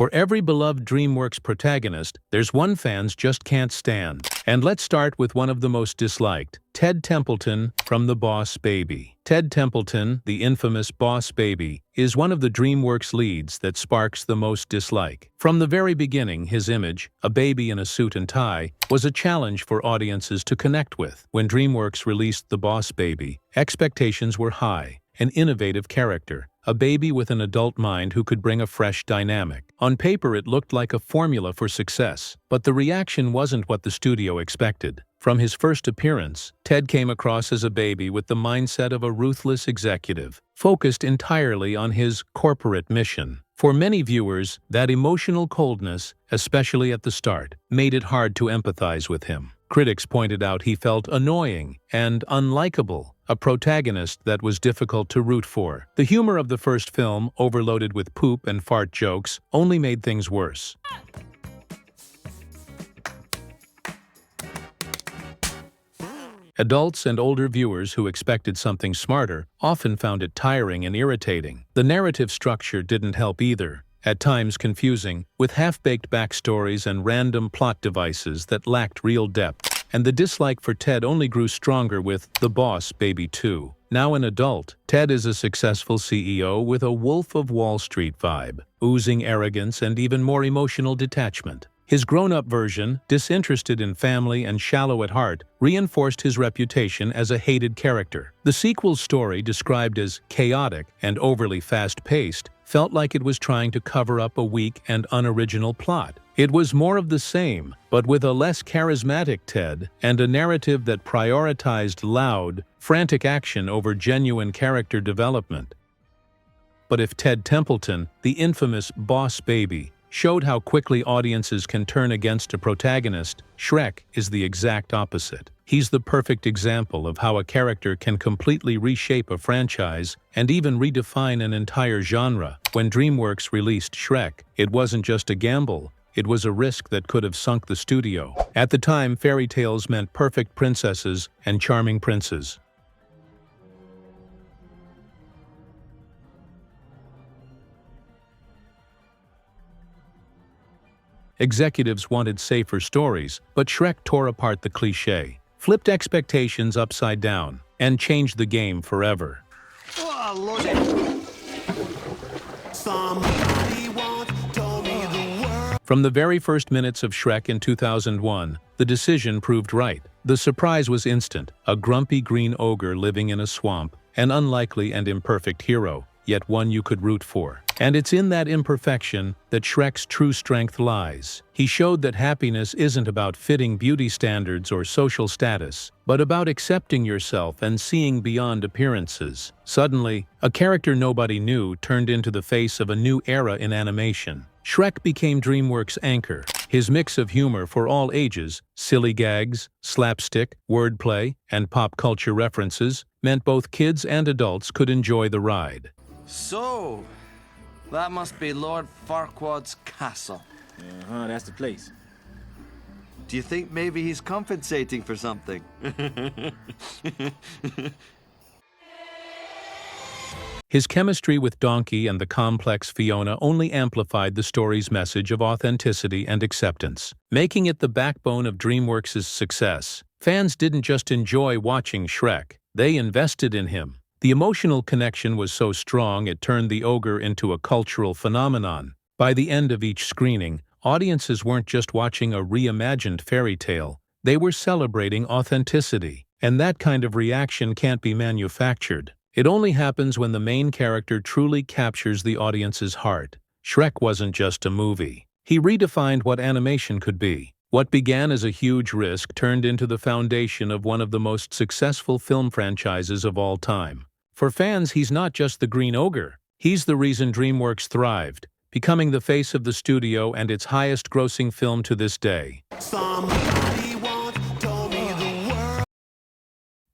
For every beloved DreamWorks protagonist, there's one fans just can't stand. And let's start with one of the most disliked, Ted Templeton from The Boss Baby. Ted Templeton, the infamous Boss Baby, is one of the DreamWorks leads that sparks the most dislike. From the very beginning, his image, a baby in a suit and tie, was a challenge for audiences to connect with. When DreamWorks released The Boss Baby, expectations were high. An innovative character, a baby with an adult mind who could bring a fresh dynamic. On paper, it looked like a formula for success, but the reaction wasn't what the studio expected. From his first appearance, Ted came across as a baby with the mindset of a ruthless executive, focused entirely on his corporate mission. For many viewers, that emotional coldness, especially at the start, made it hard to empathize with him. Critics pointed out he felt annoying and unlikable, a protagonist that was difficult to root for. The humor of the first film, overloaded with poop and fart jokes, only made things worse. Adults and older viewers who expected something smarter often found it tiring and irritating. The narrative structure didn't help either, at times confusing, with half-baked backstories and random plot devices that lacked real depth. And the dislike for Ted only grew stronger with The Boss Baby 2. Now an adult, Ted is a successful CEO with a Wolf of Wall Street vibe, oozing arrogance and even more emotional detachment. His grown-up version, disinterested in family and shallow at heart, reinforced his reputation as a hated character. The sequel's story, described as chaotic and overly fast-paced, felt like it was trying to cover up a weak and unoriginal plot. It was more of the same, but with a less charismatic Ted and a narrative that prioritized loud, frantic action over genuine character development. But if Ted Templeton, the infamous Boss Baby, showed how quickly audiences can turn against a protagonist, Shrek is the exact opposite. He's the perfect example of how a character can completely reshape a franchise and even redefine an entire genre. When DreamWorks released Shrek, it wasn't just a gamble, it was a risk that could have sunk the studio. At the time, fairy tales meant perfect princesses and charming princes. Executives wanted safer stories, but Shrek tore apart the cliché, flipped expectations upside down, and changed the game forever. Oh, Lord. Somebody once told me the world. From the very first minutes of Shrek in 2001, the decision proved right. The surprise was instant: a grumpy green ogre living in a swamp, an unlikely and imperfect hero, yet one you could root for. And it's in that imperfection that Shrek's true strength lies. He showed that happiness isn't about fitting beauty standards or social status, but about accepting yourself and seeing beyond appearances. Suddenly, a character nobody knew turned into the face of a new era in animation. Shrek became DreamWorks' anchor. His mix of humor for all ages, silly gags, slapstick, wordplay, and pop culture references meant both kids and adults could enjoy the ride. So, that must be Lord Farquaad's castle. That's the place. Do you think maybe he's compensating for something? His chemistry with Donkey and the complex Fiona only amplified the story's message of authenticity and acceptance, making it the backbone of DreamWorks' success. Fans didn't just enjoy watching Shrek, they invested in him. The emotional connection was so strong it turned the ogre into a cultural phenomenon. By the end of each screening, audiences weren't just watching a reimagined fairy tale, they were celebrating authenticity. And that kind of reaction can't be manufactured. It only happens when the main character truly captures the audience's heart. Shrek wasn't just a movie. He redefined what animation could be. What began as a huge risk turned into the foundation of one of the most successful film franchises of all time. For fans, he's not just the Green Ogre. He's the reason DreamWorks thrived, becoming the face of the studio and its highest-grossing film to this day. Somebody once told me the world.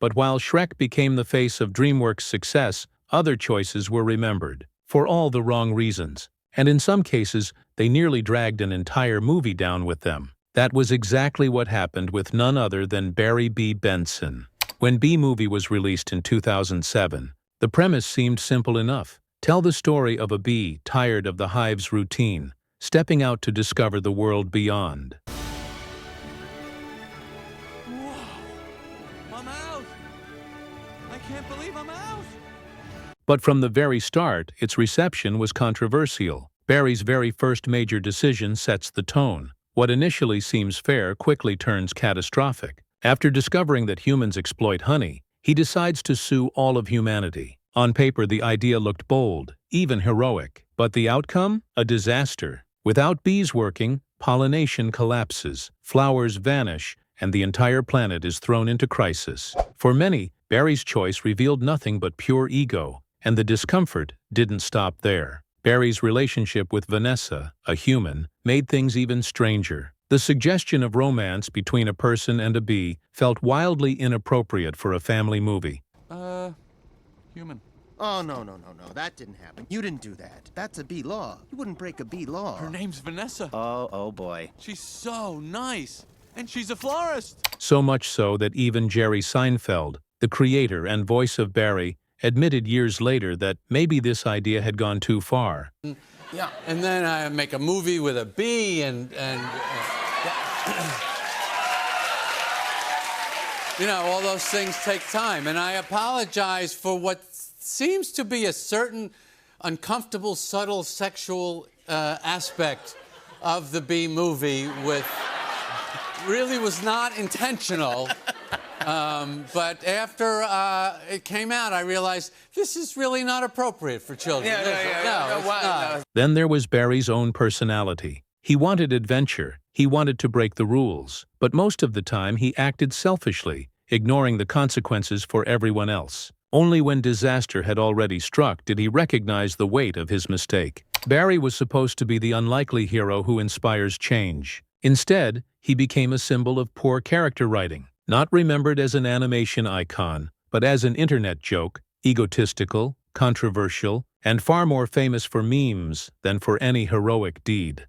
But while Shrek became the face of DreamWorks' success, other choices were remembered, for all the wrong reasons. And in some cases, they nearly dragged an entire movie down with them. That was exactly what happened with none other than Barry B. Benson. When B-Movie was released in 2007, the premise seemed simple enough. Tell the story of a bee tired of the hive's routine, stepping out to discover the world beyond. Whoa! I'm out! I can't believe I'm out! But from the very start, its reception was controversial. Barry's very first major decision sets the tone. What initially seems fair quickly turns catastrophic. After discovering that humans exploit honey, he decides to sue all of humanity. On paper, the idea looked bold, even heroic. But the outcome? A disaster. Without bees working, pollination collapses, flowers vanish, and the entire planet is thrown into crisis. For many, Barry's choice revealed nothing but pure ego, and the discomfort didn't stop there. Barry's relationship with Vanessa, a human, made things even stranger. The suggestion of romance between a person and a bee felt wildly inappropriate for a family movie. Human. Oh, no, that didn't happen. You didn't do that. That's a bee law. You wouldn't break a bee law. Her name's Vanessa. Oh boy. She's so nice. And she's a florist. So much so that even Jerry Seinfeld, the creator and voice of Barry, admitted years later that maybe this idea had gone too far. Yeah, and then I make a movie with a bee you know, all those things take time. And I apologize for what seems to be a certain uncomfortable, subtle sexual aspect of the bee movie with really was not intentional. But after it came out, I realized this is really not appropriate for children. No. Then there was Barry's own personality. He wanted adventure. He wanted to break the rules. But most of the time, he acted selfishly, ignoring the consequences for everyone else. Only when disaster had already struck did he recognize the weight of his mistake. Barry was supposed to be the unlikely hero who inspires change. Instead, he became a symbol of poor character writing. Not remembered as an animation icon, but as an internet joke, egotistical, controversial, and far more famous for memes than for any heroic deed.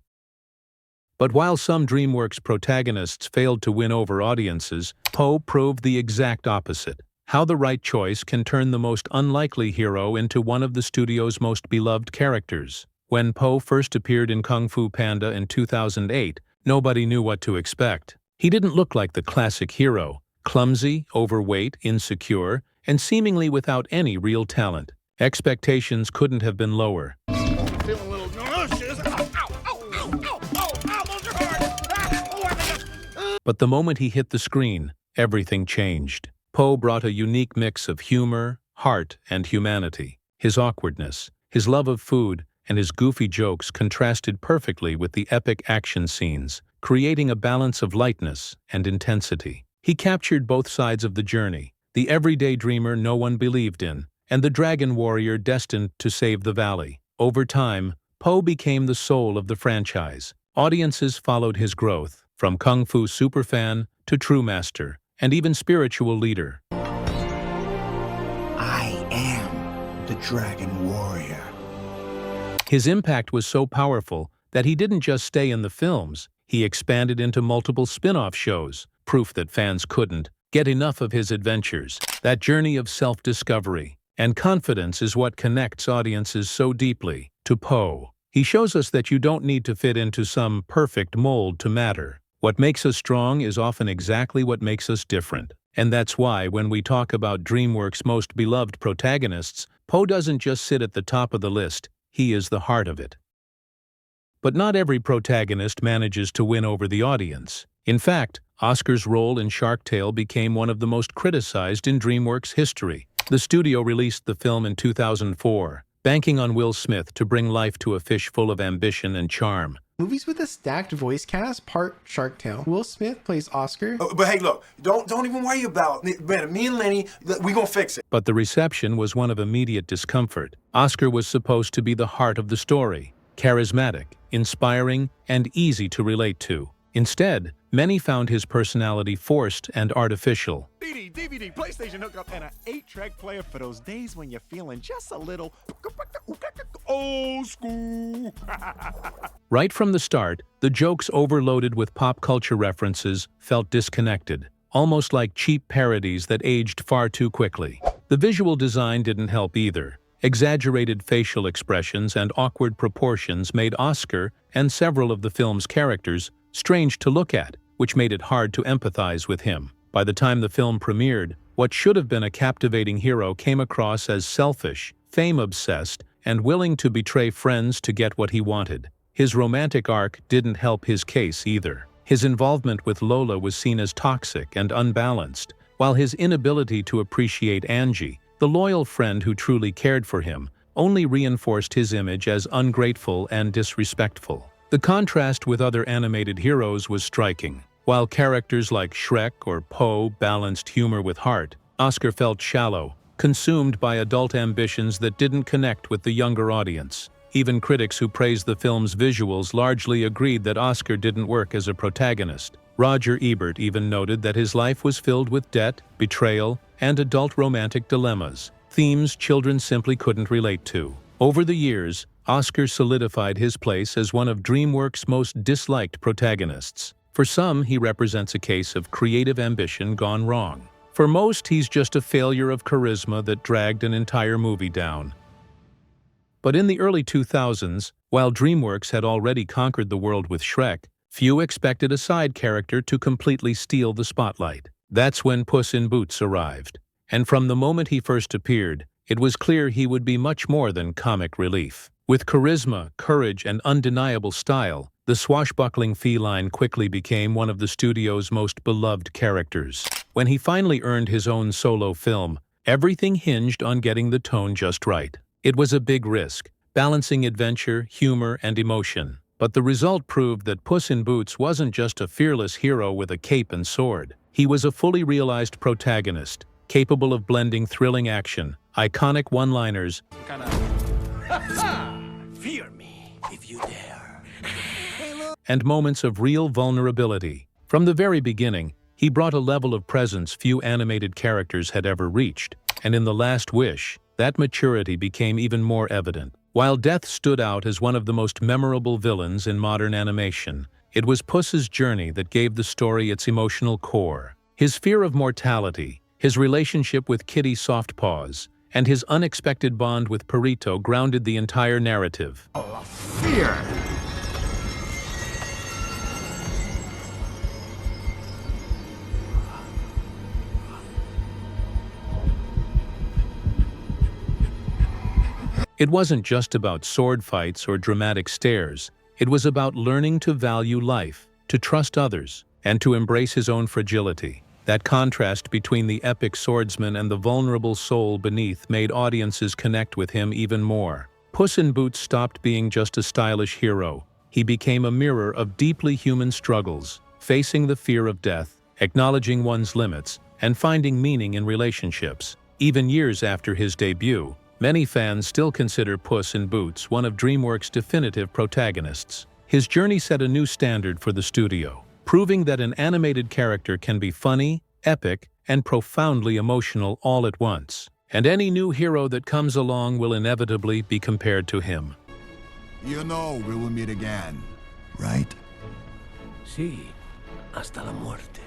But while some DreamWorks protagonists failed to win over audiences, Poe proved the exact opposite. How the right choice can turn the most unlikely hero into one of the studio's most beloved characters. When Poe first appeared in Kung Fu Panda in 2008, nobody knew what to expect. He didn't look like the classic hero, clumsy, overweight, insecure, and seemingly without any real talent. Expectations couldn't have been lower. Feeling a little nauseous. But the moment he hit the screen, everything changed. Poe brought a unique mix of humor, heart, and humanity. His awkwardness, his love of food, and his goofy jokes contrasted perfectly with the epic action scenes, creating a balance of lightness and intensity. He captured both sides of the journey, the everyday dreamer no one believed in, and the dragon warrior destined to save the valley. Over time, Poe became the soul of the franchise. Audiences followed his growth, from Kung Fu superfan to true master, and even spiritual leader. I am the Dragon Warrior. His impact was so powerful that he didn't just stay in the films, he expanded into multiple spin-off shows, proof that fans couldn't get enough of his adventures. That journey of self-discovery and confidence is what connects audiences so deeply to Poe. He shows us that you don't need to fit into some perfect mold to matter. What makes us strong is often exactly what makes us different. And that's why when we talk about DreamWorks' most beloved protagonists, Poe doesn't just sit at the top of the list, he is the heart of it. But not every protagonist manages to win over the audience. In fact, Oscar's role in Shark Tale became one of the most criticized in DreamWorks history. The studio released the film in 2004, banking on Will Smith to bring life to a fish full of ambition and charm. Movies with a stacked voice cast, part Shark Tale. Will Smith plays Oscar. But hey, look, don't even worry about it. Man, me and Lenny, we gonna fix it. But the reception was one of immediate discomfort. Oscar was supposed to be the heart of the story, charismatic, inspiring, and easy to relate to. Instead, many found his personality forced and artificial. CD, DVD, PlayStation hookup, and an 8-track player for those days when you're feeling just a little old school. Right from the start, the jokes overloaded with pop culture references felt disconnected, almost like cheap parodies that aged far too quickly. The visual design didn't help either. Exaggerated facial expressions and awkward proportions made Oscar and several of the film's characters strange to look at, which made it hard to empathize with him. By the time the film premiered, what should have been a captivating hero came across as selfish, fame-obsessed, and willing to betray friends to get what he wanted. His romantic arc didn't help his case either. His involvement with Lola was seen as toxic and unbalanced, while his inability to appreciate Angie, the loyal friend who truly cared for him, only reinforced his image as ungrateful and disrespectful. The contrast with other animated heroes was striking. While characters like Shrek or Poe balanced humor with heart, Oscar felt shallow, consumed by adult ambitions that didn't connect with the younger audience. Even critics who praised the film's visuals largely agreed that Oscar didn't work as a protagonist. Roger Ebert even noted that his life was filled with debt, betrayal, and adult romantic dilemmas, themes children simply couldn't relate to. Over the years, Oscar solidified his place as one of DreamWorks' most disliked protagonists. For some, he represents a case of creative ambition gone wrong. For most, he's just a failure of charisma that dragged an entire movie down. But in the early 2000s, while DreamWorks had already conquered the world with Shrek, few expected a side character to completely steal the spotlight. That's when Puss in Boots arrived. And from the moment he first appeared, it was clear he would be much more than comic relief. With charisma, courage, and undeniable style, the swashbuckling feline quickly became one of the studio's most beloved characters. When he finally earned his own solo film, everything hinged on getting the tone just right. It was a big risk, balancing adventure, humor, and emotion. But the result proved that Puss in Boots wasn't just a fearless hero with a cape and sword. He was a fully realized protagonist, capable of blending thrilling action, iconic one-liners, Fear me if you dare. and moments of real vulnerability. From the very beginning, he brought a level of presence few animated characters had ever reached, and in The Last Wish, that maturity became even more evident. While Death stood out as one of the most memorable villains in modern animation, it was Puss's journey that gave the story its emotional core. His fear of mortality, his relationship with Kitty Softpaws, and his unexpected bond with Perito grounded the entire narrative. Fear. It wasn't just about sword fights or dramatic stares. It was about learning to value life, to trust others, and to embrace his own fragility. That contrast between the epic swordsman and the vulnerable soul beneath made audiences connect with him even more. Puss in Boots stopped being just a stylish hero. He became a mirror of deeply human struggles, facing the fear of death, acknowledging one's limits, and finding meaning in relationships. Even years after his debut, many fans still consider Puss in Boots one of DreamWorks' definitive protagonists. His journey set a new standard for the studio, proving that an animated character can be funny, epic, and profoundly emotional all at once. And any new hero that comes along will inevitably be compared to him. You know we will meet again, right? Sí, hasta la muerte.